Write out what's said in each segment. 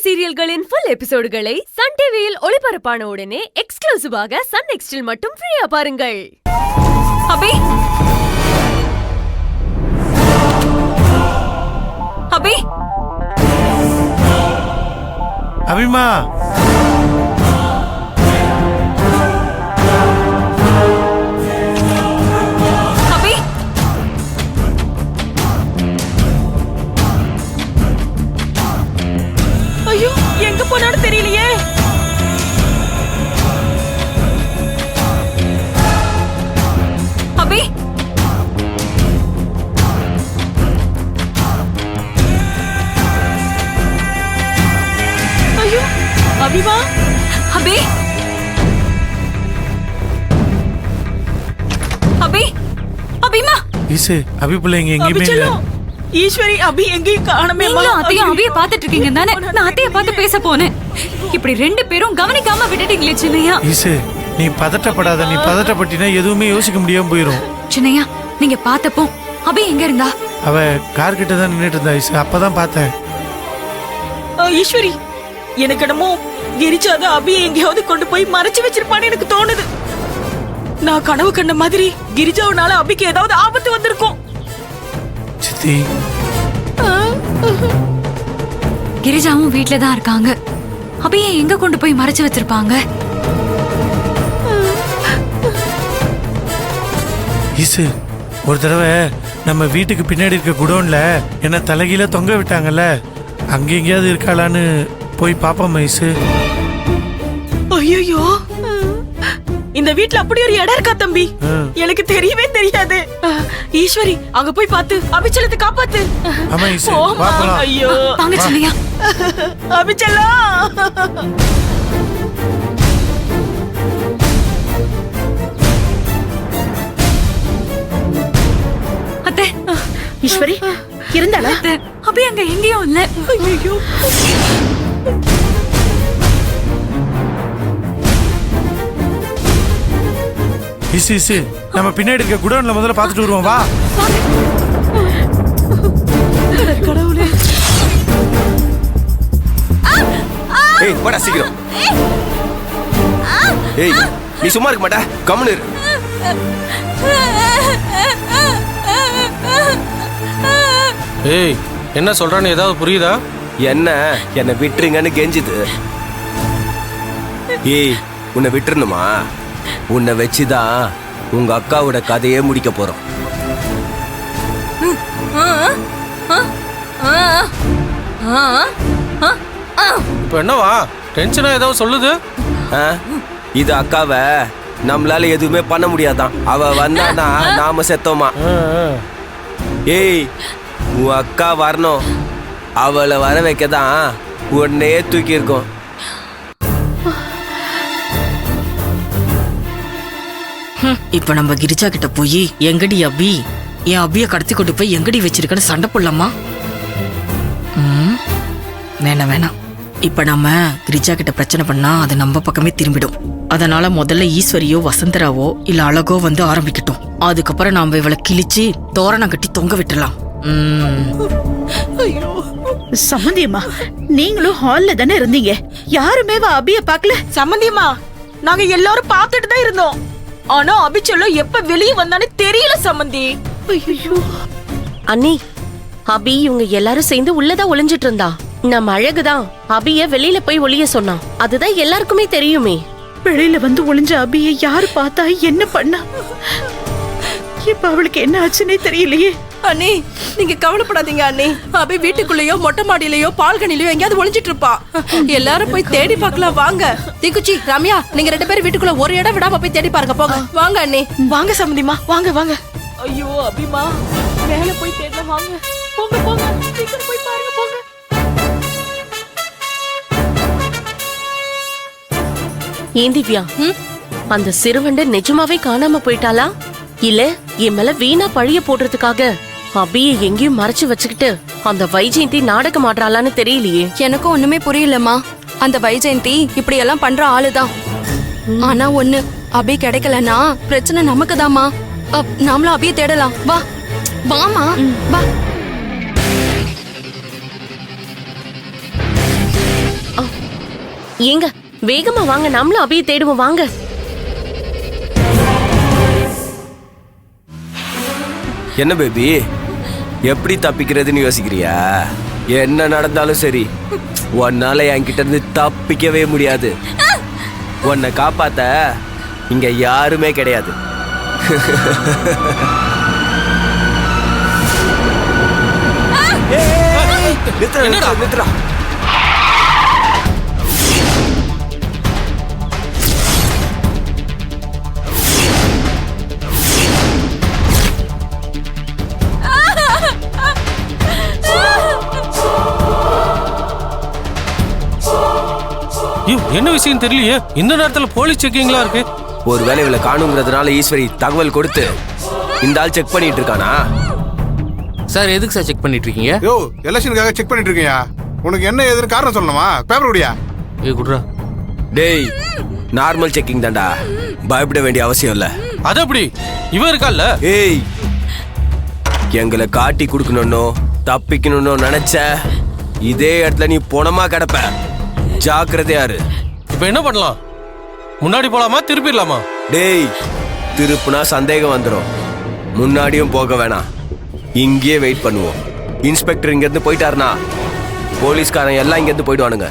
சீரியல்களின் full எபிசோடுகளை Sun டிவியில் ஒளிபரப்பான உடனே எக்ஸ்க்ளூசிவாக சன் நெக்ஸ்டில் மட்டும் ஃப்ரீயா பாருங்கள். அபி அபி அபிமா போனாலும் தெரியலையே. அபி ஐயோ அபிமா அபி அபி அபிமா இசு அபி பிள்ளைங்க எங்கேயுமே இல்ல. ஈஸ்வரி அபி எங்கேயும் காணமே. அத்தையும் அபிய பாத்துட்டு இருக்கீங்க தானே? நான் அத்தைய பார்த்து பேச போனேன். இப்படி ரெண்டு பேரும் கவனிக்காம விட்டுட்டீங்களே சின்னையா. இசு நீ பதட்டப்படாத. நீ பதட்டப்பட்டினா எதுவுமே யோசிக்க முடியாம போயிரும். சின்னையா நீங்க பார்த்தப்போ அபி எங்க இருந்தா? அவ கார் கிட்ட தான் நின்னுட்டு இருந்தா இசு. அப்பதான் பார்த்தேன். ஈஸ்வரி எனக்கு என்னமோ கிரிஜாதான் அபி எங்கேயாவது கொண்டு போய் மறைச்சு வச்சிருப்பான்னு எனக்கு தோணுது. நான் கனவு கண்ட மாதிரி கிரிஜாவுனால அபிக்கு ஏதாவது ஆபத்து வந்திருக்கும். சித்தி கிரிஜாவும் வீட்ல தான் இருக்காங்க. அபியை எங்க கொண்டு போய் மறைச்சு வச்சிருப்பாங்க? இசு ஒரு தடவை நம்ம வீட்டுக்கு பின்னாடி இருக்க குடோன்ல என்ன தலைகீழ தொங்க விட்டாங்கல்ல, அங்க எங்கேயாவது இருக்காளான்னு போய் பாப்போம் இசு. ஐயோ இந்த வீட்ல அப்படி ஒரு இடம் இருக்கா தம்பி? எனக்கு தெரியவே தெரியாது. ஈஸ்வரி அங்க போய் பார்த்து அபிச்சலத்தை காப்பாத்து. ஆமா இசு பாப்பலாம். ஐயோ வாங்க சின்னையா. அபிச்சலா அத்தை ஈஸ்வரி இருந்தாளா? அபி அங்க எங்கேயும் இல்ல. ஐயோ இசு இசு நம்ம பின்னாடி இருக்க குடோன்ல முதல்ல பாத்துட்டு வருவோம் வா. கடவுளே. ஏய் வாடா சீக்கிரம். ஏய் நீ சும்மா இருக்க மாட்டா, கம்முனு இரு. ஏய் என்ன சொல்றான்னு ஏதாவது புரியுதா? என்ன விட்டுருங்கன்னு கெஞ்சுது. ஏய் உன்னை விட்டுருணுமா? உன்னை வச்சுதான் உங்க அக்காவோட கதையே முடிக்க போறோம். இப்ப என்னவா டென்ஷனா ஏதாவது சொல்லுது? இது அக்காவை நம்மளால எதுவுமே பண்ண முடியாதான். அவ வந்தானா நாம செத்தோமா. ஏய் உன் அக்கா வரணும். அவளை வர வைக்கதான் உன்னையே தூக்கி இருக்கோம். இப்ப நம்ம கிரிஜா கிட்ட போய் எங்கடி அபி, என் அபிய கடத்தி கொண்டு போய் எங்கடி வச்சிருக்கன்னு சண்டை போடலாமா? வேணாம். இப்ப நம்ம கிரிஜா கிட்ட பிரச்சனை பண்ணா அது நம்ம பக்கமே திரும்பிடும். அதனால முதல்ல ஈஸ்வரியோ வசந்தராவோ இல்ல அழகோ வந்து ஆரம்பிக்கட்டும். அதுக்கப்புறம் நாம இவளை கிழிச்சு தோரணம் கட்டி தொங்க விட்டுலாம். சம்மந்தியம்மா நீங்களும் ஹால்ல தானே இருந்தீங்க? யாருமே அபிய பாக்கல? சம்மந்தியம்மா நாங்க எல்லாரும் பார்த்துட்டு தான் இருந்தோம். ஆனா அபிச்செல்ல எப்ப வெளியே வந்தானே தெரியல சம்மந்தி. அண்ணி அபி இவங்க எல்லாரும் சேர்ந்து உள்ளதான் ஒளிஞ்சிட்டு இருந்தா. நம்ம அழகுதான் அபிய வெளியில போய் ஒளிய சொன்னான். அதுதான் எல்லாருக்குமே தெரியுமே. வெளியில வந்து ஒளிஞ்ச அபிய யாரு பார்த்தா என்ன பண்ணா? இப்ப அவளுக்கு என்ன ஆச்சுன்னே தெரியலையே. அண்ணி நீங்க கவலைப்படாதீங்க அண்ணி. அபி வீட்டுக்குள்ளேயோ மொட்டை மாடியிலயோ பால்கனிலயோ எங்கேயாவது ஒளிஞ்சிட்டு இருப்பா. எல்லாரும் போய் தேடி பார்க்கலாம் வாங்க. தீக்குச்சி ரம்யா நீங்க ரெண்டு பேரும் வீட்டுக்குள்ள ஒரு இடம் விடாம போய் தேடி பாருங்க. போங்க வாங்க அண்ணி. வாங்க சம்மந்திமா வாங்க. ஐயோ அபிமா மேல போய் தேடலாம் வாங்க. போங்க சீக்கிரம் போய் பாருங்க போங்க. ஏன் திவ்யா அந்த சிறுவண்ட நிஜமாவே காணாம போயிட்டாளா? இல்ல என் மேல வீணா பழிய போடுறதுக்காக அபிய எங்கேயும் மறைச்சு வச்சுக்கிட்டு அந்த வைஜெயந்தி நாடகம் ஆடுறாளான்னு தெரியலையே. எனக்கும் ஒண்ணுமே புரியலம்மா. அந்த வைஜெயந்தி இப்படி எல்லாம் பண்ற ஆளுதான். ஆனா ஒண்ணு அபி கிடைக்கலன்னா பிரச்சனை நமக்கு தாமா. நாமளும் அபிய தேடலாம். வாமா வா. ஏங்க வேகமா வாங்க, நம்மளும் அபியை தேடுவோம் வாங்க. என்ன பேபி, எப்படி தப்பிக்கிறதுன்னு யோசிக்கிறியா? என்ன நடந்தாலும் சரி, உன்னால என்கிட்ட இருந்து தப்பிக்கவே முடியாது. உன்னை காப்பாத்த இங்க யாருமே கிடையாது. நிறுத்துறா. ஐயோ, என்ன விஷயம் தெரியலையே. இந்த நேரத்துல போலீஸ் செக்கிங்லாம் இருக்கு. ஒரு வேலை இவளை காணுங்கிறதுனால ஈஸ்வரி தகவல் கொடுத்து இந்த ஆள் செக் பண்ணிட்டு இருக்கானா? சார் எதுக்கு சார் செக் பண்ணிட்டு இருக்கீங்க? யோ, எலெக்ஷனுக்காக செக் பண்ணிட்டு இருக்கீங்க. உனக்கு என்ன ஏதுன்னு காரணம் சொல்லணுமா? பேப்பர் குடியா? குட்ரா. டேய், நார்மல் செக்கிங் தான்டா, பயப்பட வேண்டிய அவசியம் இல்ல. அது அப்படி இவன் இருக்கால்ல. ஏய், எங்களை காட்டி கொடுக்கணும்னோ தப்பிக்கணும்னோ நினைச்ச இதே இடத்துல நீ பொணமா கிடப்ப. ஜாக்கிரதையாரு. இப்ப என்ன பண்ணலாம்? முன்னாடி போலாமா திருப்பிடலாமா? டேய், திருப்புனா சந்தேகம் வந்துடும். முன்னாடியும் போக வேணாம், இங்கேயே வெயிட் பண்ணுவோம். இன்ஸ்பெக்டர் இங்க இருந்து போயிட்டாருனா போலீஸ்காரன் எல்லாம் இங்க இருந்து போயிடுவானுங்க.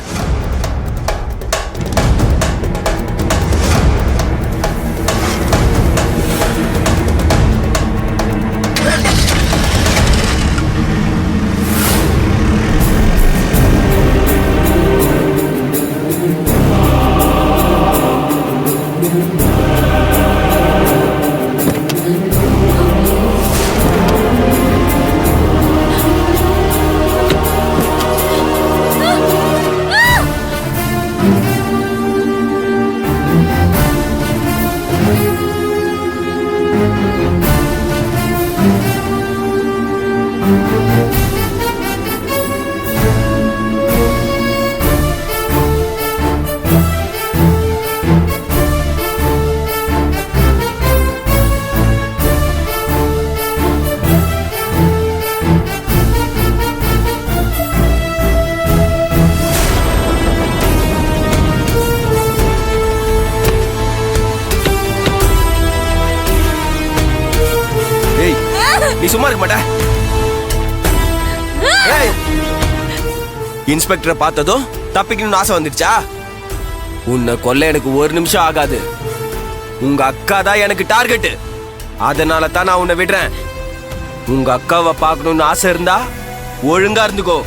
நீ சும்மா இருக்க மாட்ட. இன்ஸ்பெக்டரை பார்த்ததும் தப்பிக்கணும்னு ஆசை வந்துடுச்சா? உன்னை கொல்ல எனக்கு ஒரு நிமிஷம் ஆகாது. உங்க அக்கா தான் எனக்கு டார்கெட். அதனால தான் நான் உன்னை விடுறேன். உங்க அக்காவை பார்க்கணும்னு ஆசை இருந்தா ஒழுங்கா இருந்துக்கோ.